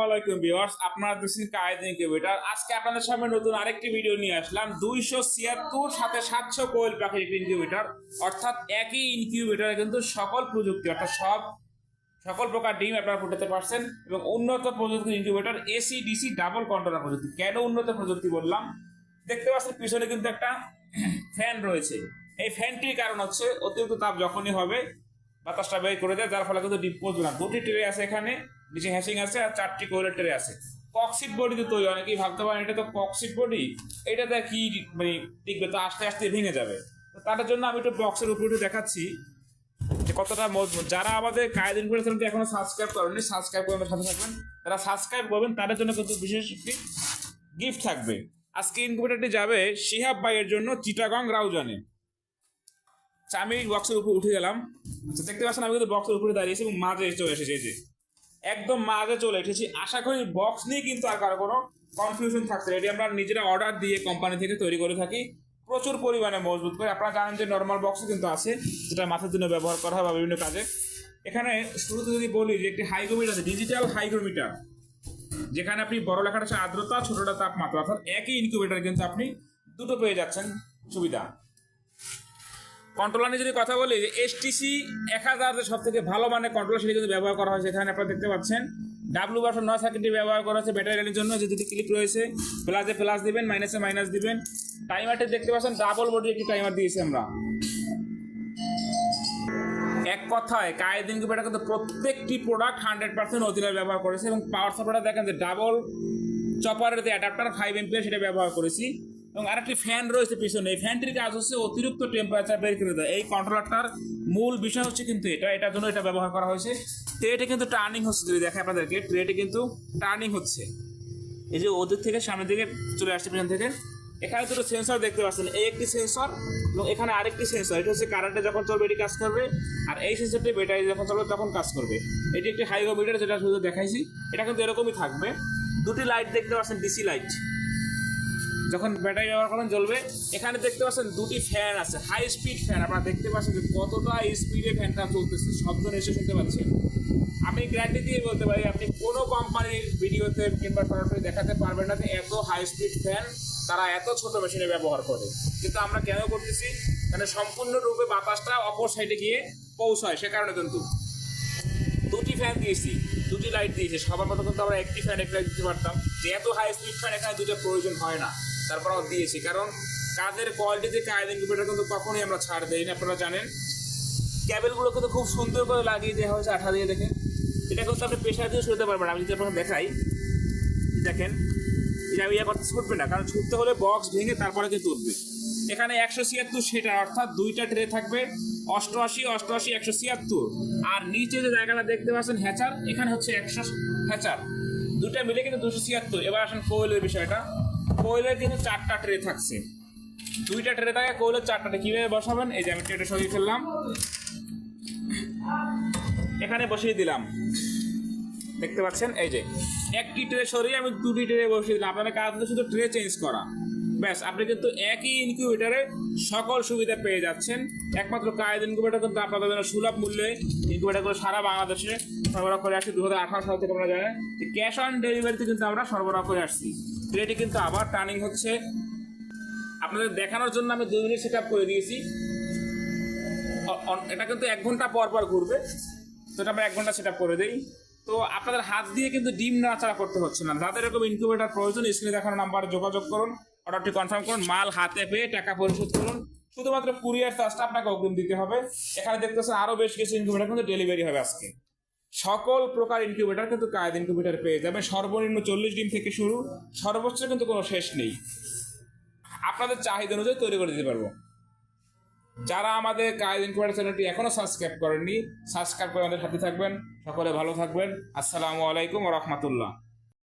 আসসালামাইকুম ভিউয়ার্স, আপনারা দেখছেন কায়েদ ইনকিউবেটর। আজকে আপনাদের সামনে নতুন আরেকটি ভিডিও নিয়ে আসলাম। 276 সাথে 700 কোয়েল পাখির ইনকিউবেটর, অর্থাৎ একই ইনকিউবেটরে কিন্তু সকল প্রযুক্তি অর্থাৎ সকল প্রকার ডিম আপনারা ফুটাতে পারছেন এবং উন্নত প্রযুক্তির incubator, AC DC double controller প্রযুক্তি। কেন উন্নত প্রযুক্তি বললাম? দেখতে পাচ্ছেন পিছনে কিন্তু একটা ফ্যান রয়েছে। এই ফ্যানটির কারণ হচ্ছে অতিরিক্ত তাপ যখনই হবে বাতাসটা বের করে দেয়, যার ফলে কিন্তু ডিপ পচবে না। দুটি ট্রে আছে এখানে, নিচে হ্যাশিং আছে আর 4টি কোয়েলের ট্রে আছে। কক্সিট বডিতে তৈরি। অনেকেই ভাবতে পারেন এটা তো কক্সিট বডি, এটাতে কি মানে টিকবে, তো আস্তে আস্তে ভেঙে যাবে। তো তার জন্য আমি একটু বক্সের উপরে দেখাচ্ছি যে কতটা মজবুত। যারা আমাদের কায়েদ ইনকিউবেটর চ্যানেলটি এখনো সাবস্ক্রাইব করেননি, সাবস্ক্রাইব করে সাথে থাকবেন। যারা সাবস্ক্রাইব করবেন তাদের জন্য কিন্তু বিশেষ একটি গিফট থাকবে। আজকে ইনকিউবেটরটি যাবে শিহাব ভাইয়ের জন্য চিটাগং রাউজানে। আমি বক্সের উপরে উঠে গেলাম। আচ্ছা, দেখতে পাচ্ছেন আমি কিন্তু বক্সের উপরে দাঁড়িয়েছি এবং মাঝে চলে এসেছি। যে একদম মাঝে চলে এসেছি। আশা করি বক্স নিয়ে কিন্তু আর কারো কোনো কনফিউশন থাকছে না। এটি আমরা নিজেরা অর্ডার দিয়ে কোম্পানি থেকে তৈরি করে থাকি, প্রচুর পরিমাণে মজবুত করে। আপনারা জানেন যে নর্মাল বক্সও কিন্তু আছে, যেটা মাথার জন্য ব্যবহার করা হয় বা বিভিন্ন কাজে। এখানে শুরুতে যদি বলি যে একটি হাইগ্রোমিটার আছে, ডিজিটাল হাইগ্রোমিটার, যেখানে আপনি বড় লেখাটা হচ্ছে আর্দ্রতা, ছোটটা তাপমাত্রা, অর্থাৎ একই ইনকিউবেটর কিন্তু আপনি দুটো পেয়ে যাচ্ছেন সুবিধা। কন্ট্রোলার নিয়ে যদি কথা বলি, যে এসটিসি 1000 সব থেকে ভালো মানের কন্ট্রোলার সেটি কিন্তু ব্যবহার করা হয়েছে। এখানে আপনারা দেখতে পাচ্ছেন W/9 সার্কিটটি ব্যবহার করা হচ্ছে ব্যাটারি লাইনের জন্য। যে দুটি ক্লিপ রয়েছে, প্লাসে প্লাস দিবেন, মাইনাসে মাইনাস দিবেন। টাইমারটি দেখতে পাচ্ছেন ডাবল বডি একটি টাইমার দিয়েছি আমরা। এক কথায় কায়েদ ইনকিউবেটর কিন্তু প্রত্যেকটি প্রোডাক্ট 100% অরিজিনাল ব্যবহার করেছে এবং পাওয়ার সাপ্লাইটা দেখেন যে ডাবল চপারের যে অ্যাডাপ্টার 5 এম্পিয়ার সেটা ব্যবহার করেছি। এবং আরেকটি ফ্যান রয়েছে পিছনে। এই ফ্যানটির কাজ হচ্ছে অতিরিক্ত টেম্পারেচার বের করে দেয়। এই কন্ট্রোলারটার মূল বিষয় হচ্ছে কিন্তু এটার জন্য এটা ব্যবহার করা হয়েছে। ট্রেটি কিন্তু টার্নিং হচ্ছে, যদি দেখে আপনাদেরকে, ট্রেটি কিন্তু টার্নিং হচ্ছে। এই যে ওদের থেকে সামনের দিকে চলে আসছে পিছন থেকে। এখানে দুটো সেন্সর দেখতে পাচ্ছেন, এই একটি সেন্সর এবং এখানে আরেকটি সেন্সর। এটা হচ্ছে কারেন্টে যখন চলবে এটি কাজ করবে, আর এই সেন্সরটি ব্যাটারি যখন চলবে তখন কাজ করবে। এটি একটি হাইগ্রোমিটার, যেটা শুধু দেখাইছি। এটা কিন্তু এরকমই থাকবে। দুটি লাইট দেখতে পাচ্ছেন, ডিসি লাইট, যখন ব্যাটারি ব্যবহার করেন জ্বলবে। এখানে দেখতে পাচ্ছেন দুটি ফ্যান আছে, হাই স্পিড ফ্যান। আপনারা দেখতে পাচ্ছেন যে কতটা স্পিডে ফ্যানটা চলতেছে, শব্দ নিশ্চয়ই শুনতে পাচ্ছেন। আমি গ্যারান্টি দিয়ে বলতে পারি আপনি কোনো কোম্পানির ভিডিওতে কিংবা সরাসরি দেখাতে পারবেন না যে এত হাই স্পিড ফ্যান তারা এত ছোট মেশিনে ব্যবহার করে। কিন্তু আমরা কেন করতেছি? মানে সম্পূর্ণরূপে বাতাসটা অপর সাইডে গিয়ে পৌঁছায়, সে কারণে কিন্তু দুটি ফ্যান দিয়েছি, দুটি লাইট দিয়েছি। সবার মতো কিন্তু আমরা একটি ফ্যান একটা দিতে পারতাম, যে এত হাই স্পিড ফ্যান এখানে দুটো প্রয়োজন হয় না। তারপর আমরা দিয়েছি, কারণ কাজের কোয়ালিটিতে কায়েদ ইনকিউবেটর কিন্তু কখনোই আমরা ছাড় দিই না। আপনারা জানেন ক্যাবেলগুলো কিন্তু খুব সুন্দর করে লাগিয়ে দেওয়া হয়েছে আঠা দিয়ে। দেখেন, এটা কিন্তু আপনি প্রেশার দিয়ে ছুটতে পারবেন। আমি যদি আপনাকে দেখাই, দেখেন এটা আমি করতে ছুটবে না, কারণ ছুটতে হলে বক্স ভেঙে তারপরে কিন্তু উঠবে। এখানে 176 সেটা, অর্থাৎ দুইটা ট্রে থাকবে, 88, 88, 176। আর নিচে যে জায়গাটা দেখতে পাচ্ছেন হ্যাচার, এখানে হচ্ছে 100 হ্যাচার, দুটা মিলে কিন্তু 276। এবার আসেন কোয়েলের বিষয়টা। কোয়েলের কিন্তু 4টা ট্রে থাকছে, দুইটা ট্রে থাকে, কোয়েলের 4টা ট্রে। কীভাবে বসাবেন? এই যে আমি ট্রেটা সরিয়ে ফেললাম, এখানে বসিয়ে দিলাম। দেখতে পাচ্ছেন এই যে একটি ট্রে সরিয়ে আমি দুটি ট্রে বসিয়ে দিলাম। আপনাদের কাজ হচ্ছে শুধু ট্রে চেঞ্জ করা, ব্যাস। আপনি কিন্তু একই ইনকিউবেটরে সকল সুবিধা পেয়ে যাচ্ছেন। একমাত্র কায়েদ ইনকিউবেটর কিন্তু আপনাদের জন্য সুলভ মূল্যে ইনকিউবেটরগুলো সারা বাংলাদেশে সরবরাহ করে আসছি। 2018 সাল থেকে আমরা জানেন যে ক্যাশ অন ডেলিভারিতে কিন্তু আমরা সরবরাহ করে আসছি। ট্রেটি কিন্তু আবার টার্নিং হচ্ছে। আপনাদের দেখানোর জন্য আমি 2 মিনিট সেট আপ করে দিয়েছি। এটা কিন্তু 1 ঘন্টা পর পর ঘুরবে, তো এটা আমরা 1 ঘন্টা সেট আপ করে দিই। তো আপনাদের হাত দিয়ে কিন্তু ডিম নাড়াচাড়া করতে হচ্ছে না। যাদের এরকম ইনকিউবেটর প্রয়োজন, স্ক্রিনে দেখানো নাম্বারে যোগাযোগ করুন, অর্ডারটি কনফার্ম করুন, মাল হাতে পেয়ে টাকা পরিশোধ করুন। শুধুমাত্র কুরিয়ার চার্জটা আপনাকে অগ্রিম দিতে হবে। এখানে দেখতেছেন আরও বেশ কিছু ইনকিউবেটর কিন্তু ডেলিভারি হবে আজকে। সকল প্রকার ইনকিউবেটর কিন্তু কায়েদ ইনকিউবেটর পেয়ে যাবে। সর্বনিম্ন 40 ডিম থেকে শুরু, সর্বোচ্চ কিন্তু কোনো শেষ নেই। আপনাদের চাহিদা অনুযায়ী তৈরি করে দিতে পারবো। যারা আমাদের কায়েদ ইনকিউবেটর চ্যানেলটি এখনো সাবস্ক্রাইব করেননি, সাবস্ক্রাইব করে আমাদের সাথে থাকবেন। সকলে ভালো থাকবেন। আসসালামু আলাইকুম ওয়া রাহমাতুল্লাহ।